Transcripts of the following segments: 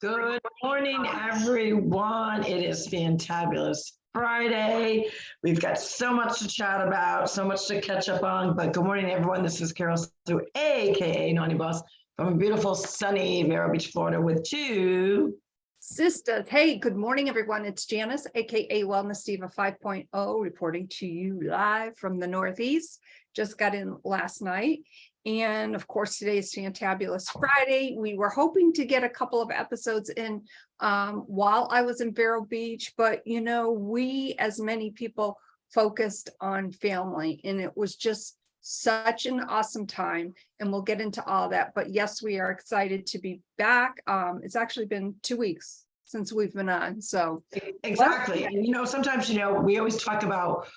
Good morning, everyone. It is Fantabulous Friday. We've got so much to chat about, so much to catch up on. But good morning, everyone. This is Carol Sue, aka Naughty Boss, from beautiful, sunny Vero Beach, Florida, with two Sisters. Hey, good morning, everyone. It's Janice, aka Wellness Diva 5.0, reporting to you live from the Northeast. Just got in last night. And of course, today is Fantabulous Friday. We were hoping to get a couple of episodes in while I was in Vero Beach, but you know, we, as many people, focused on family, and it was just such an awesome time, and we'll get into all that. But yes, we are excited to be back. It's actually been 2 weeks since we've been on. So exactly. And you know, sometimes, you know, we always talk about,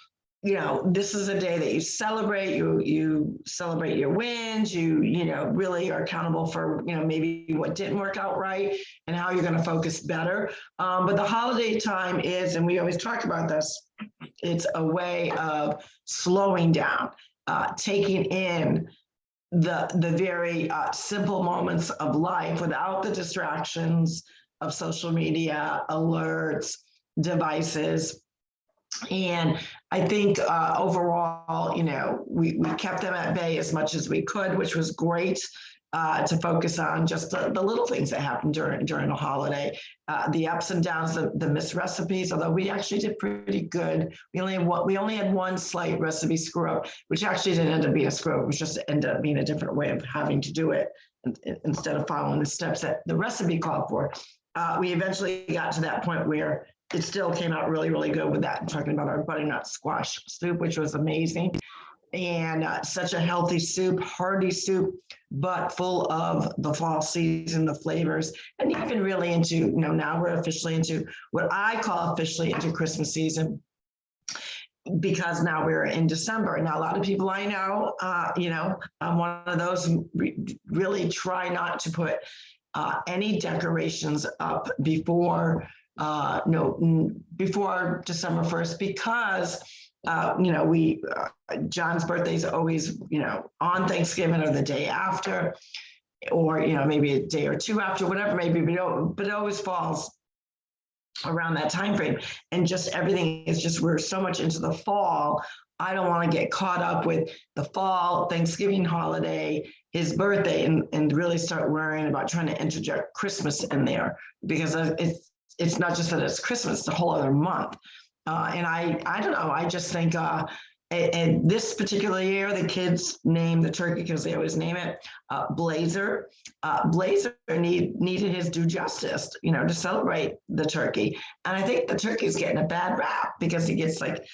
you know, this is a day that you celebrate, you celebrate your wins, you know, really are accountable for, you know, maybe what didn't work out right and how you're going to focus better. But the holiday time is, and we always talk about this, it's a way of slowing down, taking in the very simple moments of life without the distractions of social media, alerts, devices. And I think overall, you know, we kept them at bay as much as we could, which was great, to focus on just the little things that happened during the holiday, the ups and downs, the missed recipes. Although we actually did pretty good. We only had one slight recipe screw up, which actually didn't end up being a screw up. It was just ended up being a different way of having to do it instead of following the steps that the recipe called for. We eventually got to that point where it still came out really, really good with that. I'm talking about our butternut squash soup, which was amazing. And such a healthy soup, hearty soup, but full of the fall season, the flavors, and even really into, you know, now we're officially into what I call officially into Christmas season, because now we're in December. Now, a lot of people I know, you know, I'm one of those who really try not to put any decorations up before before December 1st, because you know, John's birthday is always, you know, on Thanksgiving or the day after, or, you know, maybe a day or two after, whatever, maybe, but it always falls around that time frame. And just everything is just, we're so much into the fall. I don't want to get caught up with the fall, Thanksgiving holiday, his birthday, and really start worrying about trying to interject Christmas in there, because it's not just that it's Christmas, it's a whole other month. And I don't know, I just think, and this particular year, the kids named the turkey, because they always name it, Blazer. Blazer needed his due justice, you know, to celebrate the turkey. And I think the turkey is getting a bad rap because he gets like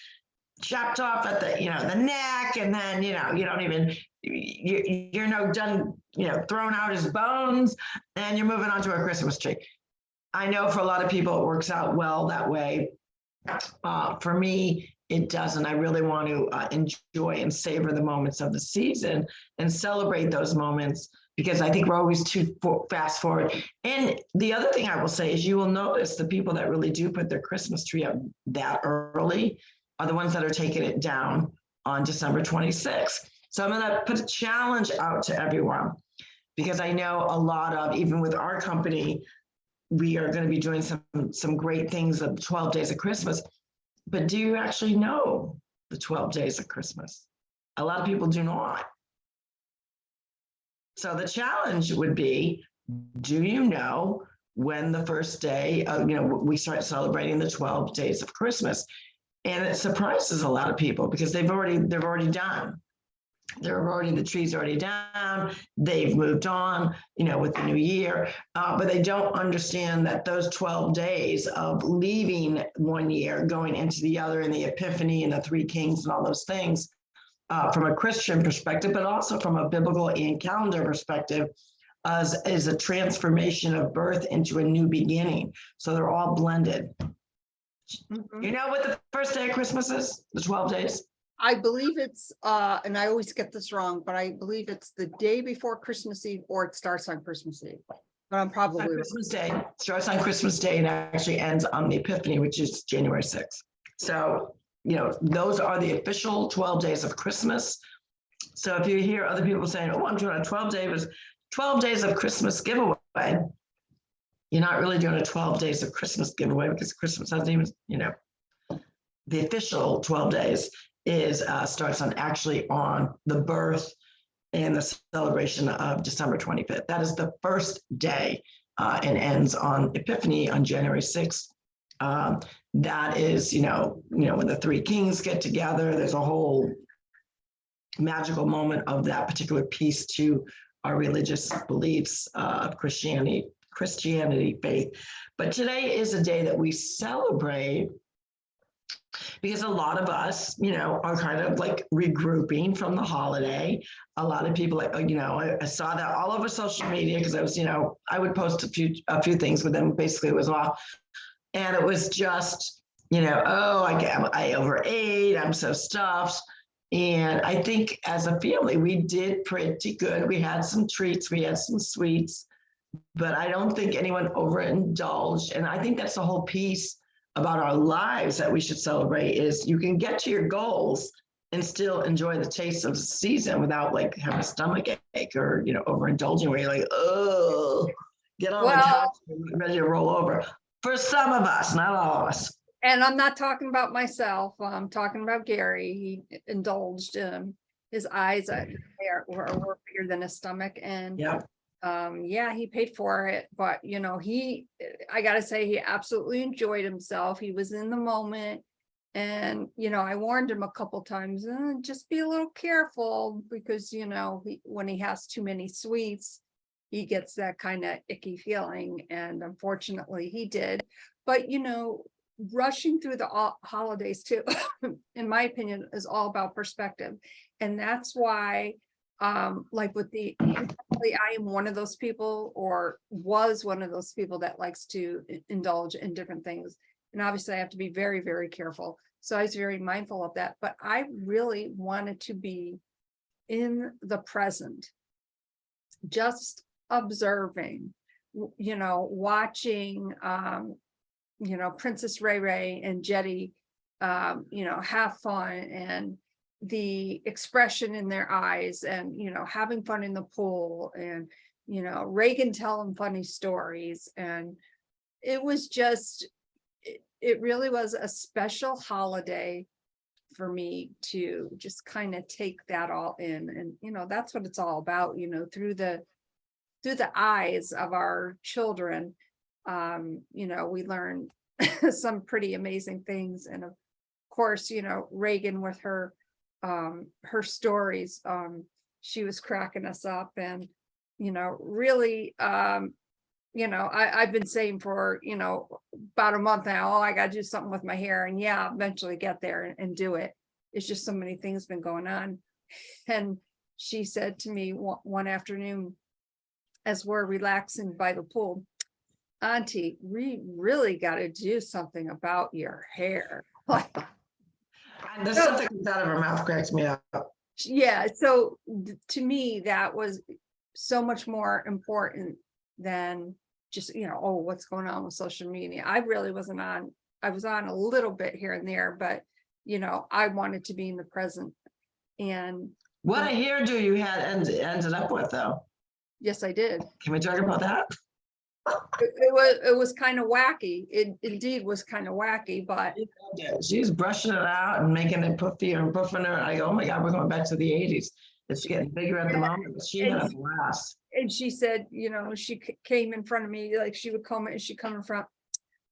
chopped off at the, you know, the neck, and then, you know, you don't even, you're no done, you know, throwing out his bones, and you're moving on to a Christmas tree. I know for a lot of people it works out well that way. For me, it doesn't. I really want to enjoy and savor the moments of the season and celebrate those moments, because I think we're always too fast forward. And the other thing I will say is, you will notice the people that really do put their Christmas tree up that early are the ones that are taking it down on December 26th. So I'm going to put a challenge out to everyone, because I know a lot of, even with our company, we are going to be doing some great things of 12 days of Christmas. But do you actually know the 12 days of Christmas? A lot of people do not. So the challenge would be, do you know when the first day of, you know, we start celebrating the 12 days of Christmas? And it surprises a lot of people, because they're already done. The tree's already down, they've moved on, you know, with the new year, but they don't understand that those 12 days of leaving one year, going into the other, and the Epiphany and the Three Kings and all those things, from a Christian perspective, but also from a biblical and calendar perspective, is a transformation of birth into a new beginning. So they're all blended. Mm-hmm. You know what the first day of Christmas is? The 12 days? I believe it's, and I always get this wrong, but I believe it's the day before Christmas Eve, or it starts on Christmas Eve. But I'm probably Christmas Day. It starts on Christmas Day and actually ends on the Epiphany, which is January 6th. So, you know, those are the official 12 days of Christmas. So if you hear other people saying, oh, I'm doing a 12 days of Christmas giveaway, you're not really doing a 12 days of Christmas giveaway because Christmas hasn't even, the official 12 days is starts on the birth and the celebration of December 25th. That is the first day and ends on Epiphany on January 6th. That is, when the three kings get together, there's a whole magical moment of that particular piece to our religious beliefs of Christianity, faith. But today is a day that we celebrate because a lot of us, are kind of like regrouping from the holiday. A lot of people, I saw that all over social media because I was, I would post a few things, but then basically it was all, and it was just, oh, I overate, I'm so stuffed. And I think as a family, we did pretty good. We had some treats, we had some sweets, but I don't think anyone overindulged. And I think that's the whole piece about our lives that we should celebrate is you can get to your goals and still enjoy the taste of the season without like having a stomach ache or, overindulging where you're like, oh, get on the couch and ready to roll over. For some of us, not all of us. And I'm not talking about myself. I'm talking about Gary. He indulged. His eyes were bigger than his stomach, and he paid for it. But I gotta say, he absolutely enjoyed himself. He was in the moment, and I warned him a couple times, just be a little careful because when he has too many sweets, he gets that kind of icky feeling, and unfortunately, he did. But rushing through the holidays too, in my opinion, is all about perspective. And that's why, I am one of those people, or was one of those people that likes to indulge in different things. And obviously I have to be very, very careful. So I was very mindful of that, but I really wanted to be in the present, just observing, watching, Princess Ray Ray and Jetty, have fun, and the expression in their eyes, and, having fun in the pool, and, Reagan telling funny stories. And it was just, it really was a special holiday for me to just kind of take that all in. And, that's what it's all about, through the eyes of our children. We learned some pretty amazing things. And of course, Reagan with her stories, she was cracking us up. And, really, I've been saying for, about a month now, I got to do something with my hair, and eventually get there and do it. It's just so many things been going on. And she said to me one afternoon, as we're relaxing by the pool, Auntie, we really got to do something about your hair. There's something comes out of her mouth cracks me up. Yeah. So to me, that was so much more important than just, what's going on with social media. I really wasn't on. I was on a little bit here and there, but, I wanted to be in the present. And what a hairdo you had ended up with, though. Yes, I did. Can we talk about that? It was kind of wacky. It indeed was kind of wacky, but she's brushing it out and making it puffy and puffing her. I go, oh my God, we're going back to the 80s. It's getting bigger at the moment, but she had a blast. And she said, she came in front of me, like she would come and she'd come in front.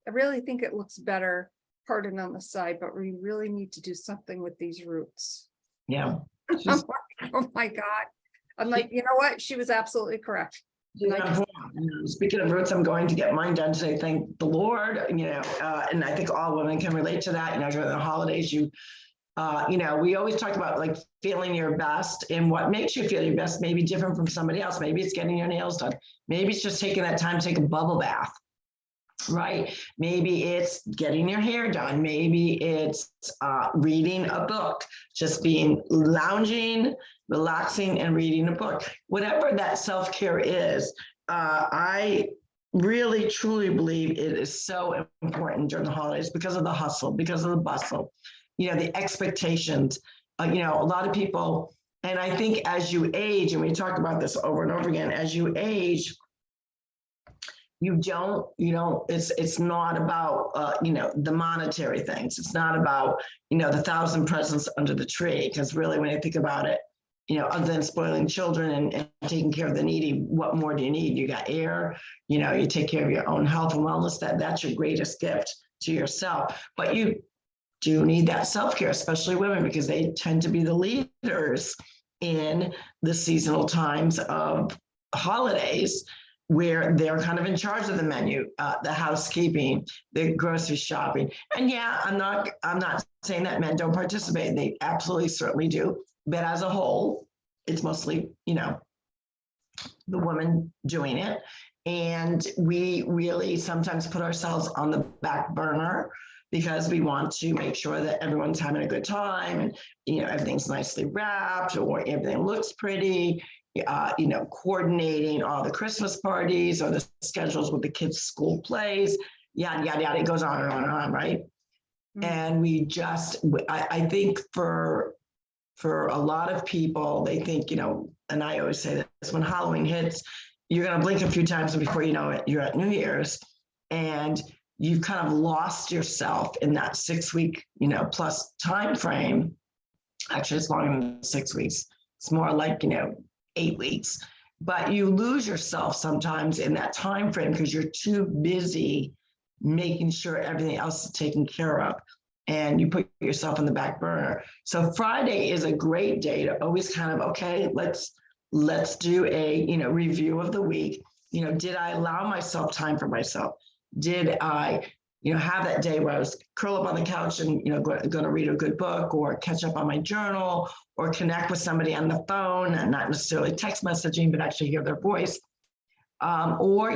I really think it looks better parted on the side, but we really need to do something with these roots. Yeah. I'm like, oh my God. I'm like, you know what? She was absolutely correct. Speaking of roots, I'm going to get mine done today. Thank the Lord, and I think all women can relate to that. During the holidays, we always talk about like feeling your best, and what makes you feel your best may be different from somebody else. Maybe it's getting your nails done. Maybe it's just taking that time to take a bubble bath, right? Maybe it's getting your hair done. Maybe it's reading a book, just lounging, relaxing, and reading a book. Whatever that self-care is, I really truly believe it is so important during the holidays because of the hustle, because of the bustle, the expectations. A lot of people, and I think as you age, and we talk about this over and over again, as you age, you don't, it's not about, the monetary things. It's not about, the 1,000 presents under the tree. Because really, when you think about it, other than spoiling children and taking care of the needy, what more do you need? You got air, you take care of your own health and wellness. That's your greatest gift to yourself. But you do need that self-care, especially women, because they tend to be the leaders in the seasonal times of holidays, where they're kind of in charge of the menu, the housekeeping, the grocery shopping. And yeah, I'm not saying that men don't participate. They absolutely certainly do. But as a whole, it's mostly, the woman doing it. And we really sometimes put ourselves on the back burner because we want to make sure that everyone's having a good time and, everything's nicely wrapped or everything looks pretty. Coordinating all the Christmas parties or the schedules with the kids' school plays, yada, yada, yada. It goes on and on and on, right? Mm-hmm. And we just, I think for a lot of people, they think, and I always say this, when Halloween hits, you're going to blink a few times before you know it, you're at New Year's. And you've kind of lost yourself in that 6 week, plus time frame. Actually, it's longer than 6 weeks. It's more like, 8 weeks, but you lose yourself sometimes in that time frame because you're too busy making sure everything else is taken care of, and you put yourself on the back burner. So Friday is a great day to always kind of, okay, let's do a review of the week. Did I allow myself time for myself? Did I have that day where I was curl up on the couch and, going to read a good book or catch up on my journal or connect with somebody on the phone and not necessarily text messaging, but actually hear their voice. Or,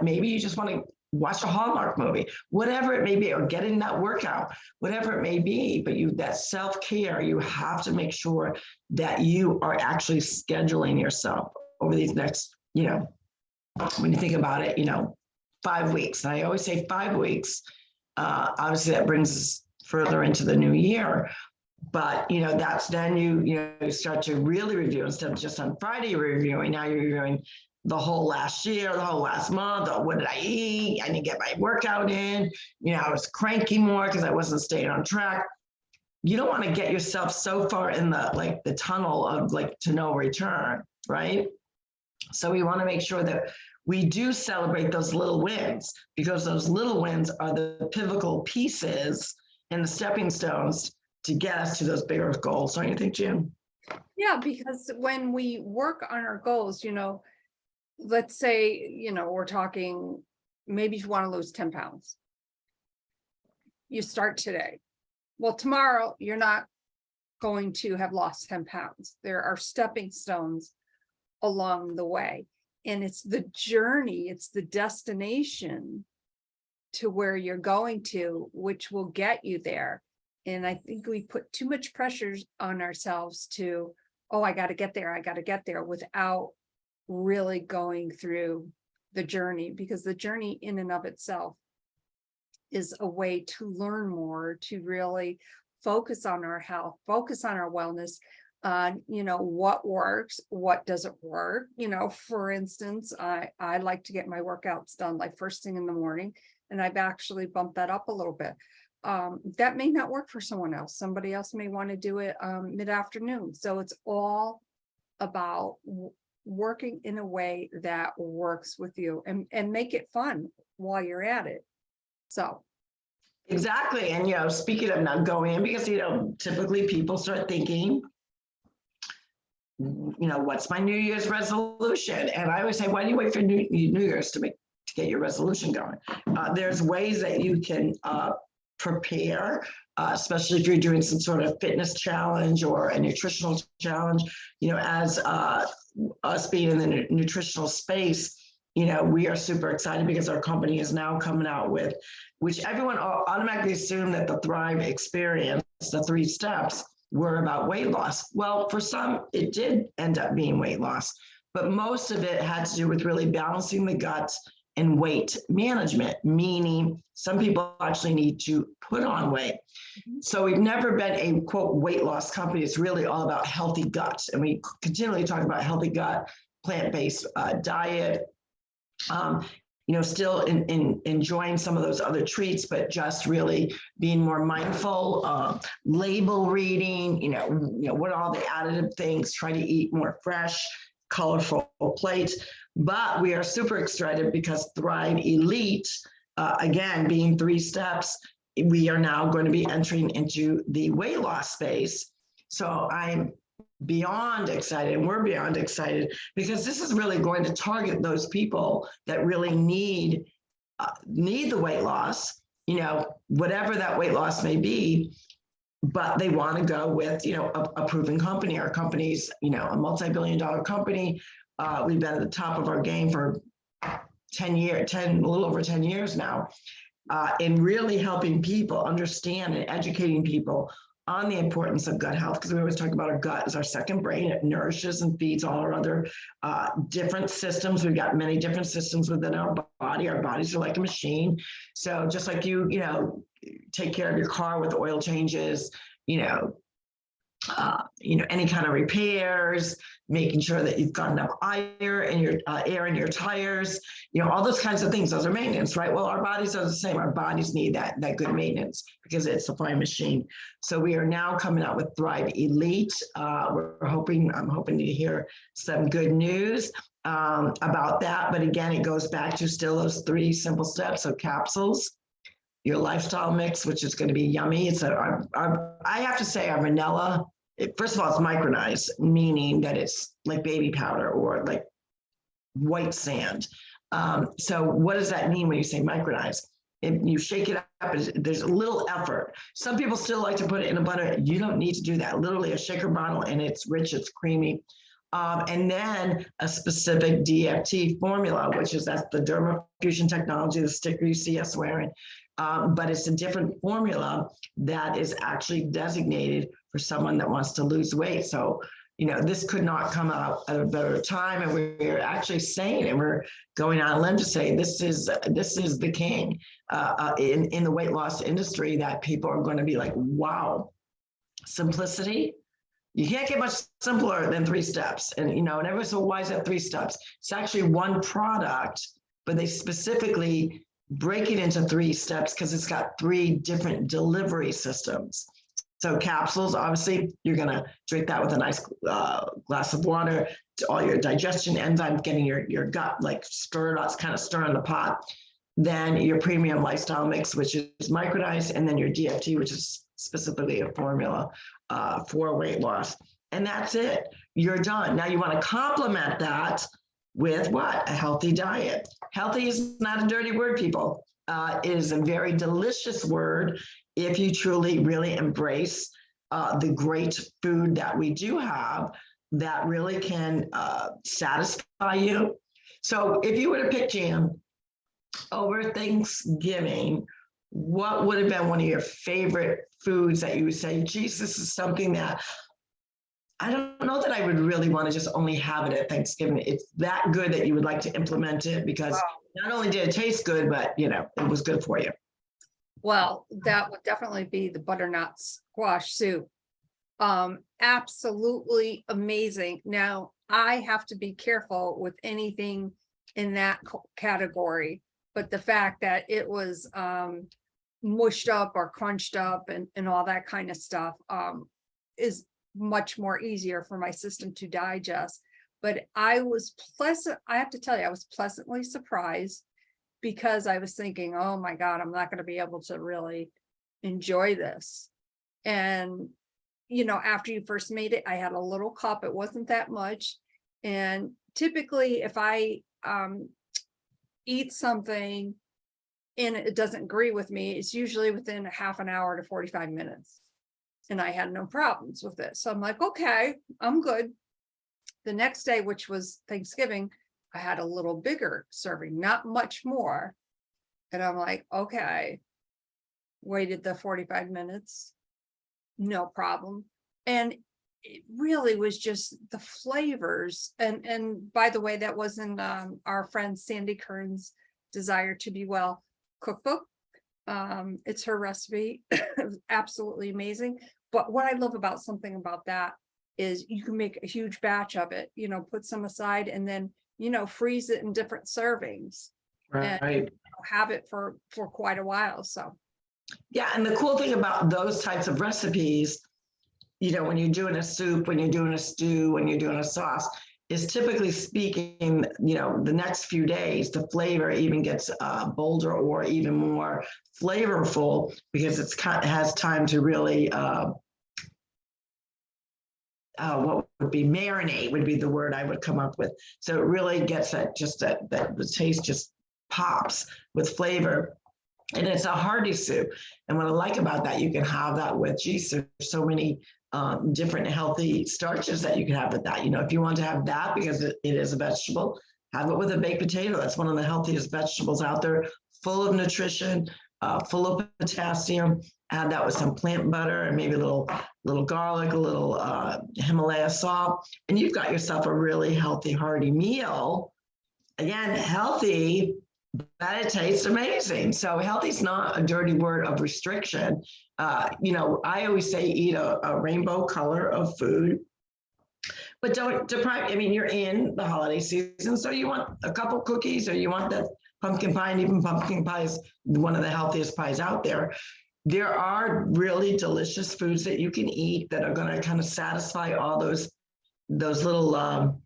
maybe you just want to watch a Hallmark movie, whatever it may be, or get in that workout, whatever it may be. But that self-care, you have to make sure that you are actually scheduling yourself over these next, when you think about it, 5 weeks. And I always say 5 weeks. Obviously, that brings us further into the new year. But, that's then you start to really review instead of just on Friday reviewing. Now you're reviewing the whole last year, the whole last month. What did I eat? I didn't get my workout in. I was cranky more because I wasn't staying on track. You don't want to get yourself so far in the tunnel of to no return, right? So we want to make sure that we do celebrate those little wins, because those little wins are the pivotal pieces and the stepping stones to get us to those bigger goals. Don't you think, Jim? Yeah, because when we work on our goals, let's say, we're talking, maybe you want to lose 10 pounds. You start today. Well, tomorrow you're not going to have lost 10 pounds. There are stepping stones along the way. And it's the journey, it's the destination to where you're going to, which will get you there. And I think we put too much pressure on ourselves to, I got to get there, without really going through the journey, because the journey in and of itself is a way to learn more, to really focus on our health, focus on our wellness, on, what works, what doesn't work. For instance, I like to get my workouts done like first thing in the morning, and I've actually bumped that up a little bit. That may not work for someone else. Somebody else may want to do it mid-afternoon. So it's all about working in a way that works with you, and make it fun while you're at it. So. Exactly. And, speaking of not going in, because, typically people start thinking, what's my New Year's resolution? And I always say, why do you wait for New Year's to get your resolution going? There's ways that you can prepare, especially if you're doing some sort of fitness challenge or a nutritional challenge. As us being in the nutritional space, we are super excited because our company is now coming out with, which everyone automatically assumed that the Thrive experience, the 3 steps, were about weight loss. Well, for some, it did end up being weight loss, but most of it had to do with really balancing the gut and weight management, meaning some people actually need to put on weight. Mm-hmm. So we've never been a quote weight loss company. It's really all about healthy gut. And we continually talk about healthy gut, plant-based diet, still in enjoying some of those other treats, but just really being more mindful, label reading, what are all the additive things, try to eat more fresh, colorful plates. But we are super excited because Thrive Elite, again, being 3 steps, we are now going to be entering into the weight loss space. So I'm beyond excited, and we're beyond excited, because this is really going to target those people that really need the weight loss, whatever that weight loss may be, but they want to go with, a proven company. Our company's, a multi-billion-dollar company. We've been at the top of our game for a little over 10 years now, in really helping people understand and educating people on the importance of gut health, because we always talk about our gut as our second brain. It nourishes and feeds all our other different systems. We've got many different systems within our body. Our bodies are like a machine. So just like you take care of your car with oil changes, any kind of repairs, making sure that you've got enough air in your tires, all those kinds of things. Those are maintenance, right? Well, our bodies are the same. Our bodies need that good maintenance because it's a fine machine. So we are now coming out with Thrive Elite. I'm hoping to hear some good news about that. But again, it goes back to still those 3 simple steps. So capsules, your lifestyle mix, which is going to be yummy. It's I have to say our vanilla, first of all, it's micronized, meaning that it's like baby powder or like white sand. So what does that mean when you say micronized? If you shake it up, there's a little effort. Some people still like to put it in a butter. You don't need to do that. Literally a shaker bottle, and it's rich, it's creamy. And then a specific DFT formula, that's the dermafusion technology, the sticker you see us wearing. But it's a different formula that is actually designated for someone that wants to lose weight. So, this could not come out at a better time. And we're actually saying, and we're going on a limb to say, this is the king in the weight loss industry, that people are going to be like, wow, simplicity. You can't get much simpler than 3 steps. And, and everyone says, why is that 3 steps? It's actually one product, but they specifically break it into 3 steps because it's got 3 different delivery systems. So capsules, obviously, you're going to drink that with a nice glass of water. All your digestion enzymes, getting your gut like stirred, kind of stirring the pot. Then your premium lifestyle mix, which is micronized, and then your DFT, which is specifically a formula for weight loss. And that's it. You're done. Now you want to complement that with what? A healthy diet. Healthy is not a dirty word, people. It is a very delicious word if you truly, really embrace the great food that we do have that really can satisfy you. So if you were to pick, Jan, over Thanksgiving, what would have been one of your favorite foods that you would say, geez, this is something that I don't know that I would really want to just only have it at Thanksgiving. It's that good that you would like to implement it because not only did it taste good, but it was good for you. Well, that would definitely be the butternut squash soup. Absolutely amazing. Now, I have to be careful with anything in that category, but the fact that it was mushed up or crunched up and all that kind of stuff is much more easier for my system to digest. But I have to tell you, I was pleasantly surprised, because I was thinking, oh my God, I'm not going to be able to really enjoy this. And, after you first made it, I had a little cup. It wasn't that much. And typically if I eat something and it doesn't agree with me, it's usually within a half an hour to 45 minutes. And I had no problems with it. So I'm like, okay, I'm good. The next day, which was Thanksgiving, I had a little bigger serving, not much more. And I'm like, okay, waited the 45 minutes, no problem. And it really was just the flavors. And by the way, that wasn't our friend Sandy Kern's Desire to Be Well cookbook. It's her recipe. It was absolutely amazing. But what I love about something about that is you can make a huge batch of it, put some aside and then, freeze it in different servings. Right. have it for quite a while. So Yeah, and the cool thing about those types of recipes, when you're doing a soup, when you're doing a stew, when you're doing a sauce, is typically speaking, the next few days, the flavor even gets bolder or even more flavorful because it has time to really, what would be marinate would be the word I would come up with. So it really gets that the taste just pops with flavor. And it's a hearty soup. And what I like about that, you can have that with, geez, there's so many different healthy starches that you can have with that. If you want to have that because it is a vegetable, have it with a baked potato. That's one of the healthiest vegetables out there, full of nutrition, full of potassium. Add that with some plant butter and maybe a little garlic, a little Himalaya salt, and you've got yourself a really healthy, hearty meal. Again, healthy, but it tastes amazing. So healthy is not a dirty word of restriction. I always say eat a rainbow color of food, but don't deprive. You're in the holiday season, so you want a couple cookies or you want that pumpkin pie, and even pumpkin pie is one of the healthiest pies out there. There are really delicious foods that you can eat that are going to kind of satisfy all those little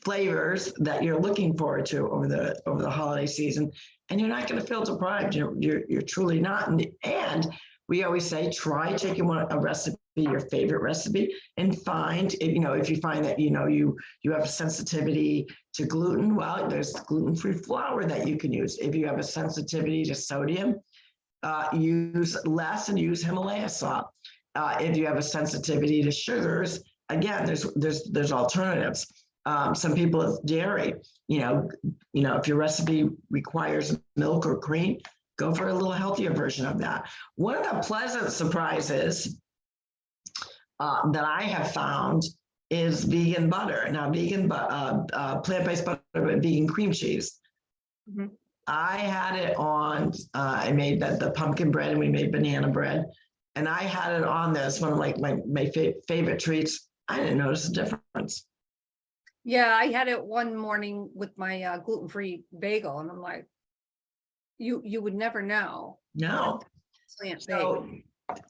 flavors that you're looking forward to over the holiday season, and you're not going to feel deprived. You're truly not. And we always say, try taking a recipe, your favorite recipe, and find if you find that you have a sensitivity to gluten. Well, there's gluten-free flour that you can use. If you have a sensitivity to sodium, use less and use Himalaya salt. If you have a sensitivity to sugars, again, there's alternatives. Some people with dairy, if your recipe requires milk or cream, go for a little healthier version of that. One of the pleasant surprises that I have found is vegan butter. Now, plant-based butter, but vegan cream cheese. Mm-hmm. I had it on, I made the pumpkin bread and we made banana bread. And I had it on this, one of my favorite treats. I didn't notice a difference. Yeah, I had it one morning with my gluten-free bagel, and I'm like, you would never know. No. So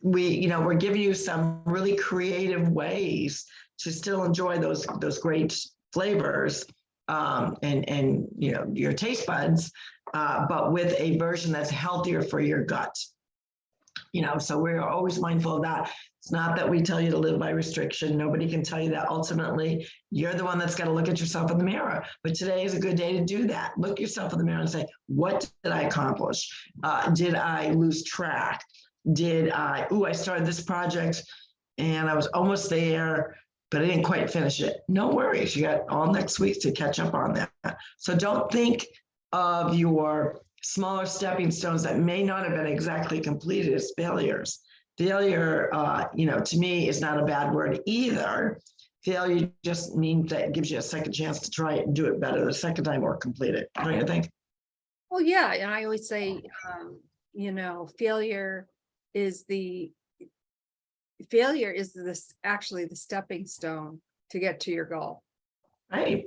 we're giving you some really creative ways to still enjoy those great flavors and your taste buds, but with a version that's healthier for your gut. So we're always mindful of that. It's not that we tell you to live by restriction. Nobody can tell you that. Ultimately, you're the one that's got to look at yourself in the mirror. But today is a good day to do that. Look yourself in the mirror and say, what did I accomplish? Did I lose track? I started this project and I was almost there, but I didn't quite finish it. No worries. You got all next week to catch up on that. So don't think of your smaller stepping stones that may not have been exactly completed as failures. Failure, to me is not a bad word either. Failure just means that it gives you a second chance to try it and do it better the second time or complete it. Don't you think? Well, yeah. And I always say, failure is actually the stepping stone to get to your goal. Right.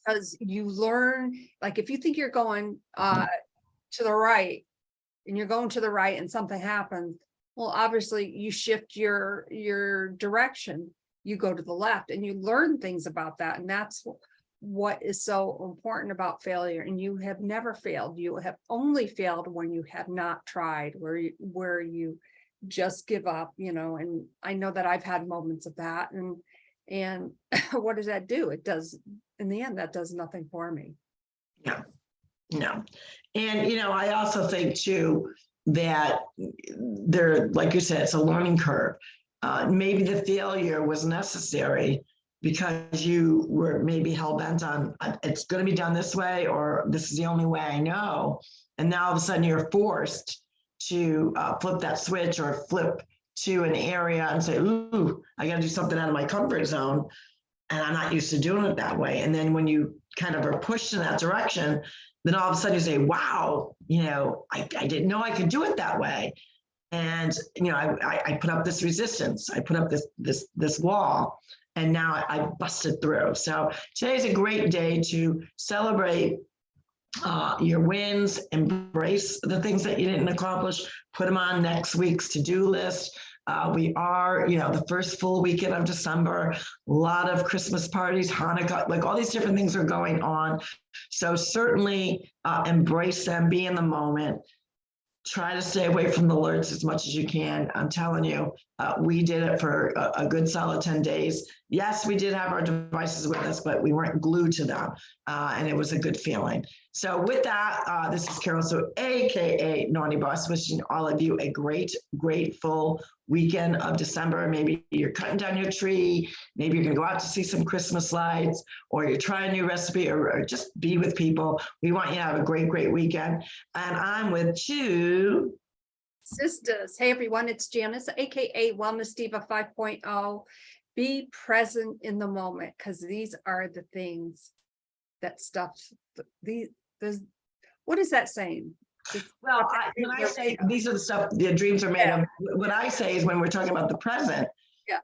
Because you learn, like if you think you're going to the right and you're going to the right and something happens, well, obviously you shift your direction, you go to the left and you learn things about that. And that's what is so important about failure. And you have never failed. You have only failed when you have not tried, where you just give up, and I know that I've had moments of that. And what does that do? It does, in the end, that does nothing for me. Yeah. No. And, I also think too, that like you said, it's a learning curve. Maybe the failure was necessary because you were maybe hell-bent on it's going to be done this way, or this is the only way I know. And now all of a sudden you're forced to flip that switch or flip to an area and say, ooh, I got to do something out of my comfort zone. And I'm not used to doing it that way. And then when you kind of are pushed in that direction, then all of a sudden you say, wow, I didn't know I could do it that way. And, I put up this resistance, I put up this wall, and now I busted through. So today's a great day to celebrate your wins, embrace the things that you didn't accomplish, put them on next week's to-do list. We are, the first full weekend of December, a lot of Christmas parties, Hanukkah, like all these different things are going on. So certainly embrace them, be in the moment. Try to stay away from the alerts as much as you can. I'm telling you, we did it for a good solid 10 days. Yes, we did have our devices with us, but we weren't glued to them. And it was a good feeling. So with that, this is Carol, so AKA Naughty Boss, wishing all of you a great, grateful weekend of December. Maybe you're cutting down your tree. Maybe you're going to go out to see some Christmas lights, or you're trying a new recipe, or just be with people. We want you to have a great, great weekend. And I'm with TwoSistas. Hey everyone, it's Janice, aka Wellness Diva 5.0. Be present in the moment, because these are the things that what is that saying? Well, when I say these are the stuff the dreams are made of, what I say is when we're talking about the present,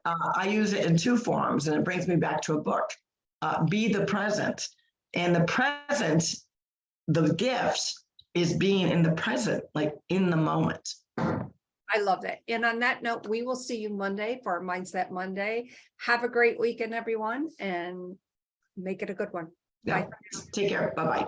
I use it in two forms, and it brings me back to a book. Be the present. And the present, the gift is being in the present, like in the moment. I love that. And on that note, we will see you Monday for our Mindset Monday. Have a great weekend, everyone, and make it a good one. Yeah. Bye. Take care. Bye-bye.